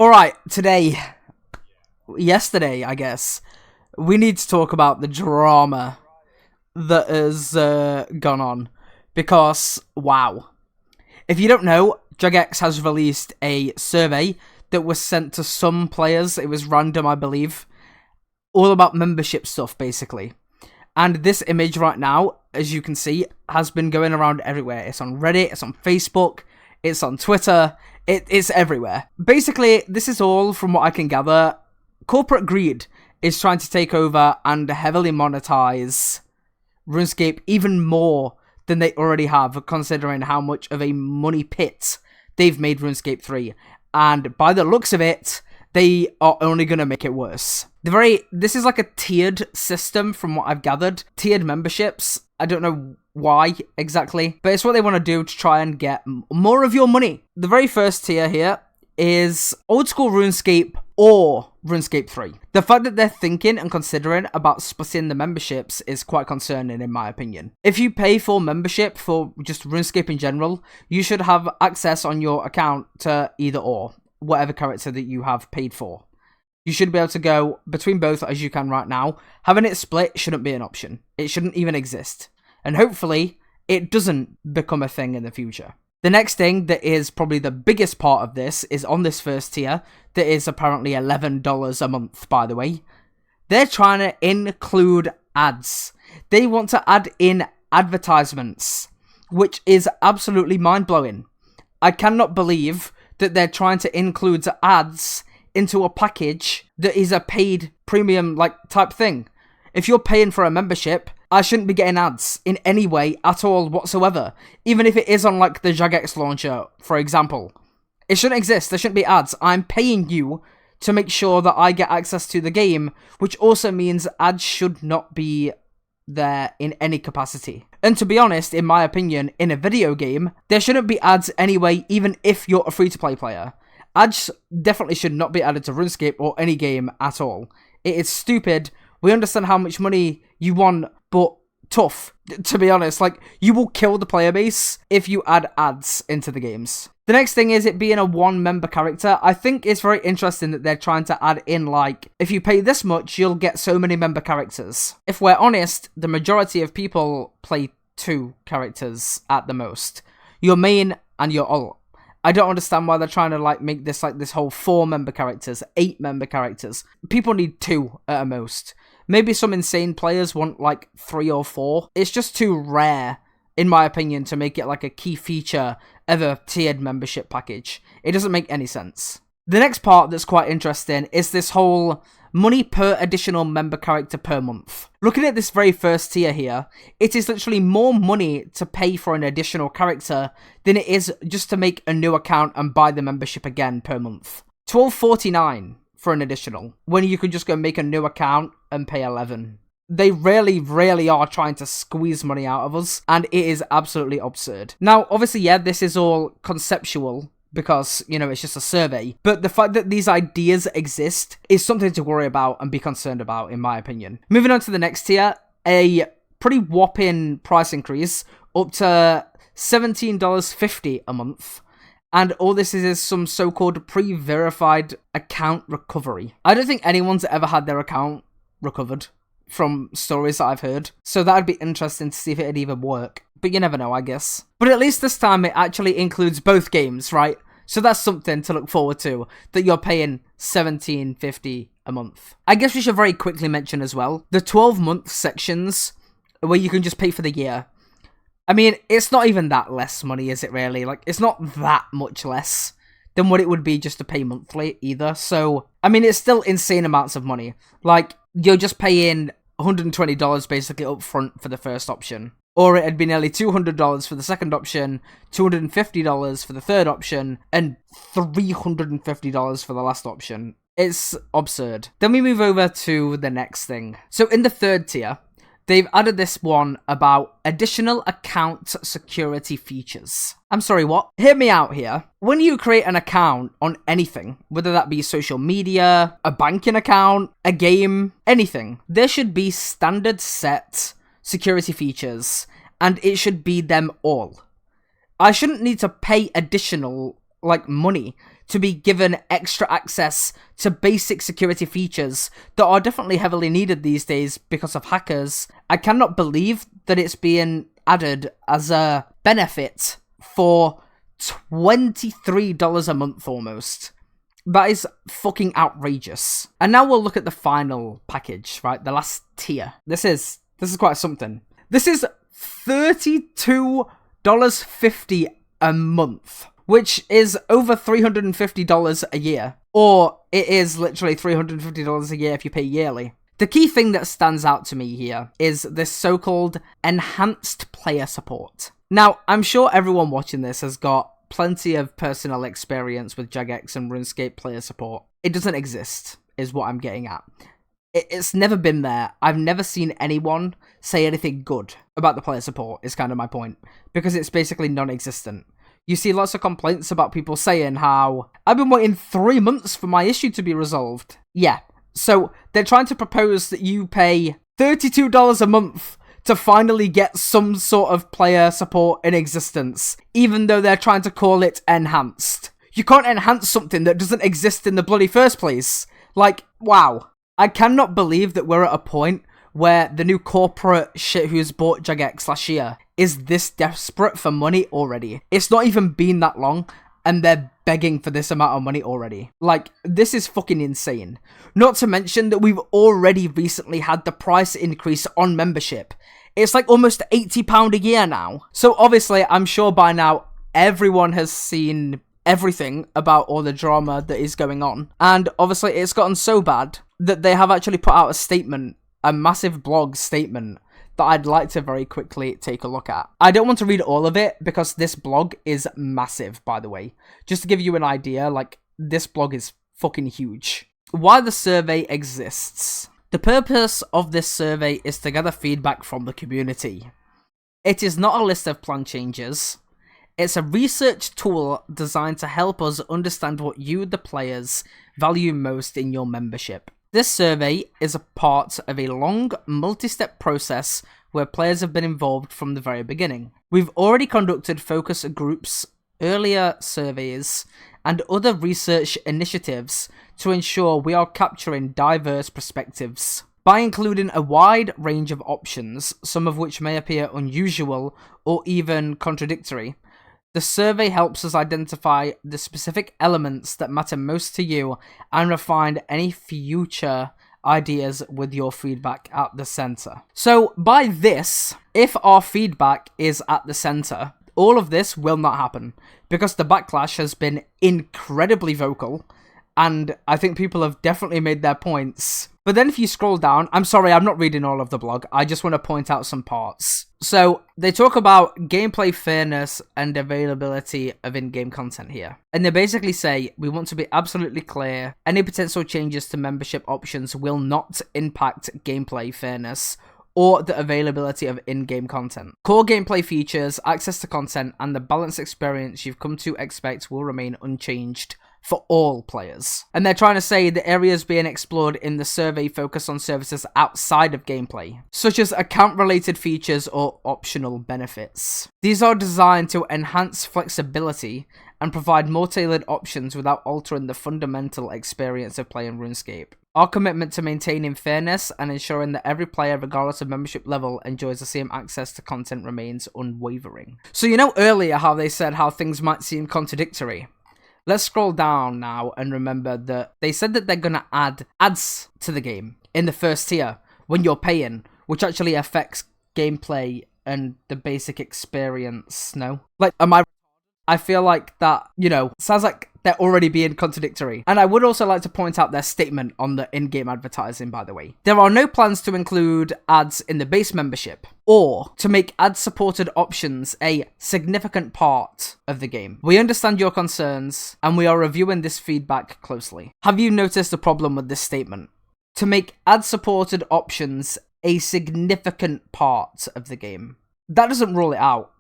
Alright, yesterday, I guess, we need to talk about the drama that has gone on. Because, wow. If you don't know, Jagex has released a survey that was sent to some players. It was random, I believe. All about membership stuff, basically. And this image right now, as you can see, has been going around everywhere. It's on Reddit, it's on Facebook, it's on Twitter, it's everywhere. Basically, this is all, from what I can gather, corporate greed is trying to take over and heavily monetize RuneScape even more than they already have, considering how much of a money pit they've made RuneScape 3. And by the looks of it, they are only going to make it worse. This is like a tiered system from what I've gathered. Tiered memberships. I don't know why exactly, but it's what they want to do to try and get more of your money. The very first tier here is old school RuneScape or RuneScape 3. The fact that they're thinking and considering about splitting the memberships is quite concerning in my opinion. If you pay for membership for just RuneScape in general, you should have access on your account to either or, whatever character that you have paid for. You should be able to go between both as you can right now. Having it split shouldn't be an option. It shouldn't even exist. And hopefully, it doesn't become a thing in the future. The next thing that is probably the biggest part of this is on this first tier, that is apparently $11 a month, by the way. They're trying to include ads. They want to add in advertisements, which is absolutely mind-blowing. I cannot believe that they're trying to include ads into a package that is a paid premium type thing. If you're paying for a membership, I shouldn't be getting ads in any way at all whatsoever. Even if it is on the Jagex launcher, for example. It shouldn't exist. There shouldn't be ads. I'm paying you to make sure that I get access to the game, which also means ads should not be there in any capacity. And to be honest, in my opinion, in a video game, there shouldn't be ads anyway, even if you're a free-to-play player. Ads definitely should not be added to RuneScape or any game at all. It is stupid. We understand how much money you want, but tough, to be honest. You will kill the player base if you add ads into the games. The next thing is it being a one-member character. I think it's very interesting that they're trying to add in, if you pay this much, you'll get so many member characters. If we're honest, the majority of people play 2 characters at the most. Your main and your ult. I don't understand why they're trying to make this this whole 4-member characters, 8-member characters. People need 2 at a most. Maybe some insane players want 3 or 4. It's just too rare, in my opinion, to make it a key feature of a tiered membership package. It doesn't make any sense. The next part that's quite interesting is this whole money per additional member character per month. Looking at this very first tier here, it is literally more money to pay for an additional character than it is just to make a new account and buy the membership again per month. $12.49 for an additional, when you could just go make a new account and pay $11. They really are trying to squeeze money out of us, and it is absolutely absurd. Now, obviously, yeah, this is all conceptual, because, it's just a survey. But the fact that these ideas exist is something to worry about and be concerned about, in my opinion. Moving on to the next tier, a pretty whopping price increase, up to $17.50 a month. And all this is some so-called pre-verified account recovery. I don't think anyone's ever had their account recovered from stories that I've heard. So that'd be interesting to see if it'd even work. But you never know, I guess. But at least this time it actually includes both games, right? So that's something to look forward to, that you're paying $17.50 a month. I guess we should very quickly mention as well, the 12-month sections where you can just pay for the year. I mean, it's not even that less money, is it really? It's not that much less than what it would be just to pay monthly either. So, I mean, it's still insane amounts of money. You're just paying $120 basically up front for the first option. Or it'd be nearly $200 for the second option, $250 for the third option, and $350 for the last option. It's absurd. Then we move over to the next thing. So in the third tier, they've added this one about additional account security features. I'm sorry, what? Hear me out here. When you create an account on anything, whether that be social media, a banking account, a game, anything, there should be standard set security features, and it should be them all. I shouldn't need to pay additional, money to be given extra access to basic security features that are definitely heavily needed these days because of hackers. I cannot believe that it's being added as a benefit for $23 a month almost. That is fucking outrageous. And now we'll look at the final package, right? The last tier. This is quite something. This is $32.50 a month, which is over $350 a year. Or it is literally $350 a year if you pay yearly. The key thing that stands out to me here is this so-called enhanced player support. Now, I'm sure everyone watching this has got plenty of personal experience with Jagex and RuneScape player support. It doesn't exist, is what I'm getting at. It's never been there. I've never seen anyone say anything good about the player support, is kind of my point. Because it's basically non-existent. You see lots of complaints about people saying how, I've been waiting 3 months for my issue to be resolved. Yeah, so they're trying to propose that you pay $32 a month to finally get some sort of player support in existence, even though they're trying to call it enhanced. You can't enhance something that doesn't exist in the bloody first place. Like, wow. I cannot believe that we're at a point where the new corporate shit who's bought Jagex last year is this desperate for money already. It's not even been that long, and they're begging for this amount of money already. Like, this is fucking insane. Not to mention that we've already recently had the price increase on membership. It's like almost £80 a year now. So obviously, I'm sure by now, everyone has seen everything about all the drama that is going on. And obviously, it's gotten so bad that they have actually put out a statement, a massive blog statement, that I'd like to very quickly take a look at. I don't want to read all of it because this blog is massive, by the way. Just to give you an idea, like, this blog is fucking huge. Why the survey exists. The purpose of this survey is to gather feedback from the community. It is not a list of plan changes. It's a research tool designed to help us understand what you, the players, value most in your membership. This survey is a part of a long, multi-step process where players have been involved from the very beginning. We've already conducted focus groups, earlier surveys, and other research initiatives to ensure we are capturing diverse perspectives. By including a wide range of options, some of which may appear unusual or even contradictory, the survey helps us identify the specific elements that matter most to you and refine any future ideas with your feedback at the center. So by this, if our feedback is at the center, all of this will not happen because the backlash has been incredibly vocal and I think people have definitely made their points. But then if you scroll down, I'm sorry, I'm not reading all of the blog. I just want to point out some parts. So they talk about gameplay fairness and availability of in-game content here. And they basically say, we want to be absolutely clear, any potential changes to membership options will not impact gameplay fairness or the availability of in-game content. Core gameplay features, access to content, and the balanced experience you've come to expect will remain unchanged for all players. And they're trying to say the areas being explored in the survey focus on services outside of gameplay, such as account-related features or optional benefits. These are designed to enhance flexibility and provide more tailored options without altering the fundamental experience of playing RuneScape. Our commitment to maintaining fairness and ensuring that every player, regardless of membership level, enjoys the same access to content remains unwavering. So you know earlier how they said how things might seem contradictory? Let's scroll down now and remember that they said that they're going to add ads to the game in the first tier when you're paying, which actually affects gameplay and the basic experience, no? Like, I feel like that, you know, sounds like they're already being contradictory. And I would also like to point out their statement on the in-game advertising, by the way. There are no plans to include ads in the base membership or to make ad-supported options a significant part of the game. We understand your concerns and we are reviewing this feedback closely. Have you noticed a problem with this statement? To make ad-supported options a significant part of the game. That doesn't rule it out,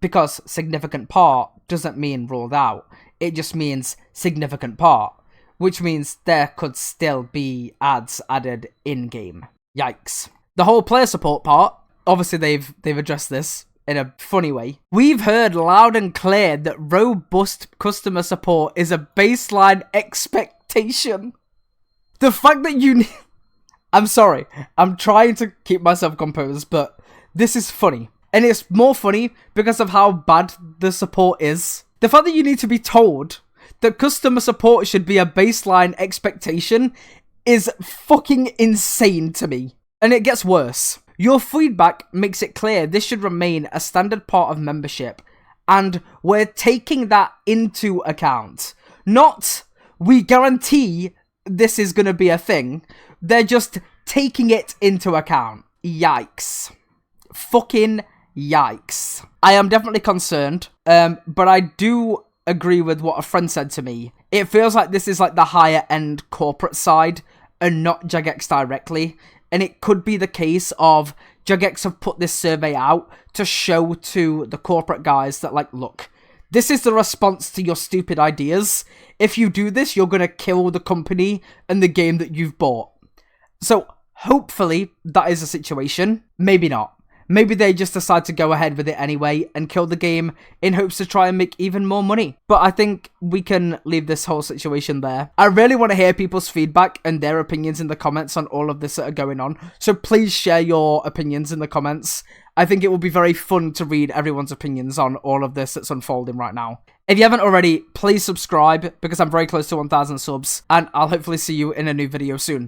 because significant part doesn't mean ruled out. It just means significant part, which means there could still be ads added in-game. Yikes. The whole player support part, obviously they've addressed this in a funny way. We've heard loud and clear that robust customer support is a baseline expectation. The fact that you... I'm sorry. I'm trying to keep myself composed, but this is funny. And it's more funny because of how bad the support is. The fact that you need to be told that customer support should be a baseline expectation is fucking insane to me. And it gets worse. Your feedback makes it clear this should remain a standard part of membership, and we're taking that into account. Not, we guarantee this is going to be a thing. They're just taking it into account. Yikes. Fucking yikes. I am definitely concerned, but I do agree with what a friend said to me. It feels like this is like the higher end corporate side and not Jagex directly. And it could be the case of Jagex have put this survey out to show to the corporate guys that, like, look, this is the response to your stupid ideas. If you do this, you're going to kill the company and the game that you've bought. So hopefully that is a situation. Maybe not. Maybe they just decide to go ahead with it anyway and kill the game in hopes to try and make even more money. But I think we can leave this whole situation there. I really want to hear people's feedback and their opinions in the comments on all of this that are going on. So please share your opinions in the comments. I think it will be very fun to read everyone's opinions on all of this that's unfolding right now. If you haven't already, please subscribe because I'm very close to 1,000 subs. And I'll hopefully see you in a new video soon.